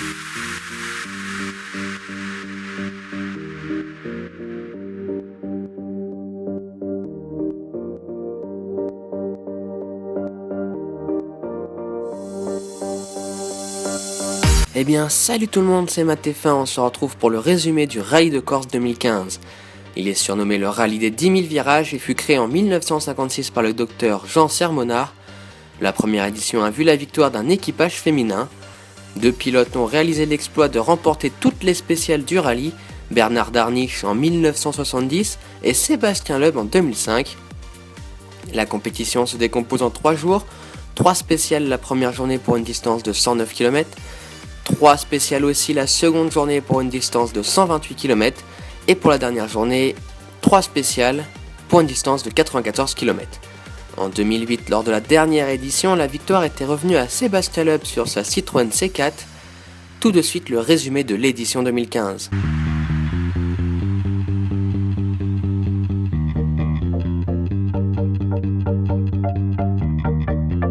Eh bien, salut tout le monde, c'est Matt-F1, on se retrouve pour le résumé du Rallye de Corse 2015. Il est surnommé le Rallye des 10 000 virages et fut créé en 1956 par le docteur Jean Sermonard. La première édition a vu la victoire d'un équipage féminin. 2 pilotes ont réalisé l'exploit de remporter toutes les spéciales du rallye, Bernard Darniche en 1970 et Sébastien Loeb en 2005. La compétition se décompose en 3 jours, 3 spéciales la première journée pour une distance de 109 km, 3 spéciales aussi la seconde journée pour une distance de 128 km et pour la dernière journée, 3 spéciales pour une distance de 94 km. En 2008, lors de la dernière édition, la victoire était revenue à Sébastien Loeb sur sa Citroën C4. Tout de suite le résumé de l'édition 2015.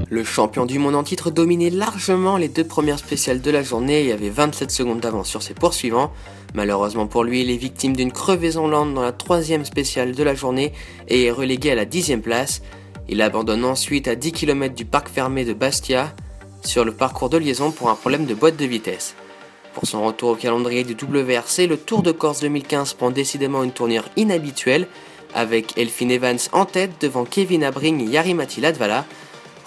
Le champion du monde en titre dominait largement les 2 premières spéciales de la journée et avait 27 secondes d'avance sur ses poursuivants. Malheureusement pour lui, il est victime d'une crevaison lente dans la 3e spéciale de la journée et est relégué à la 10e place. Il abandonne ensuite à 10 km du parc fermé de Bastia sur le parcours de liaison pour un problème de boîte de vitesse. Pour son retour au calendrier du WRC, le Tour de Corse 2015 prend décidément une tournure inhabituelle avec Elfyn Evans en tête devant Kevin Abring et Jari-Matti Latvala.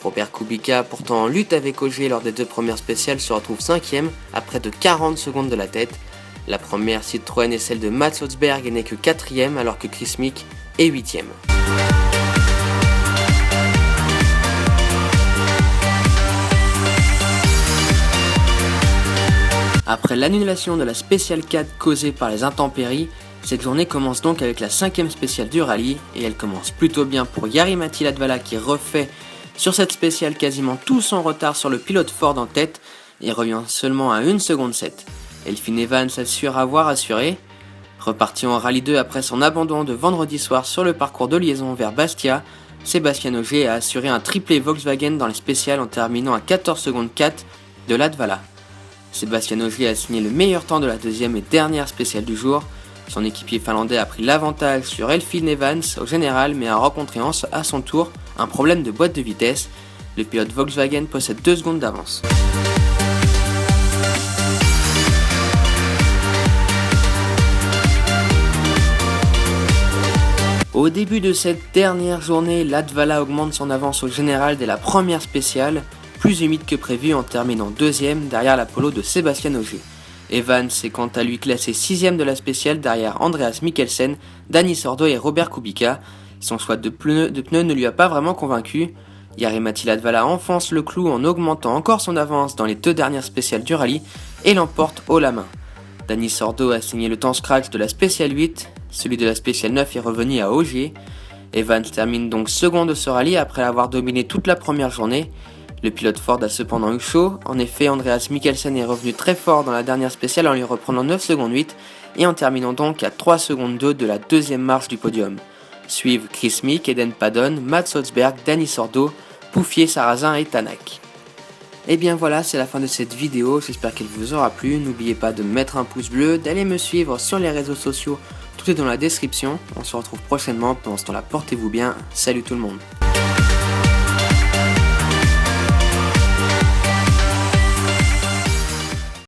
Robert Kubica, pourtant en lutte avec Ogier lors des 2 premières spéciales, se retrouve 5ème à près de 40 secondes de la tête. La première Citroën est celle de Mats Holzberg et n'est que 4ème alors que Chris Mick est 8ème. Après l'annulation de la spéciale 4 causée par les intempéries, cette journée commence donc avec la 5ème spéciale du rallye et elle commence plutôt bien pour Jari-Matti Latvala qui refait sur cette spéciale quasiment tout son retard sur le pilote Ford en tête et revient seulement à 1 seconde 7. Elfyn Evans assure avoir assuré. Reparti en rallye 2 après son abandon de vendredi soir sur le parcours de liaison vers Bastia, Sébastien Ogier a assuré un triplé Volkswagen dans les spéciales en terminant à 14 secondes 4 de Latvala. Sébastien Ogier a signé le meilleur temps de la 2e et dernière spéciale du jour. Son équipier finlandais a pris l'avantage sur Elfyn Evans au général mais a rencontré à son tour un problème de boîte de vitesse. Le pilote Volkswagen possède 2 secondes d'avance. Au début de cette dernière journée, Latvala augmente son avance au général dès la première spéciale, plus humide que prévu en terminant 2ème derrière la Polo de Sébastien Ogier. Evans est quant à lui classé 6ème de la spéciale derrière Andreas Mikkelsen, Dani Sordo et Robert Kubica. Son choix de pneus ne lui a pas vraiment convaincu. Jari-Matti Latvala enfonce le clou en augmentant encore son avance dans les 2 dernières spéciales du rallye et l'emporte haut la main. Dani Sordo a signé le temps scratch de la spéciale 8, celui de la spéciale 9 est revenu à Ogier. Evans termine donc second de ce rallye après avoir dominé toute la première journée. Le pilote Ford a cependant eu chaud, en effet Andreas Mikkelsen est revenu très fort dans la dernière spéciale en lui reprenant 9 secondes 8 et en terminant donc à 3 secondes 2 de la 2e marche du podium. Suivent Chris Mick, Eden Padon, Mats Holzberg, Dani Sordo, Pouffier, Sarrazin et Tanak. Et bien voilà, c'est la fin de cette vidéo, j'espère qu'elle vous aura plu. N'oubliez pas de mettre un pouce bleu, d'aller me suivre sur les réseaux sociaux, tout est dans la description. On se retrouve prochainement, pendant ce temps-là portez-vous bien, salut tout le monde.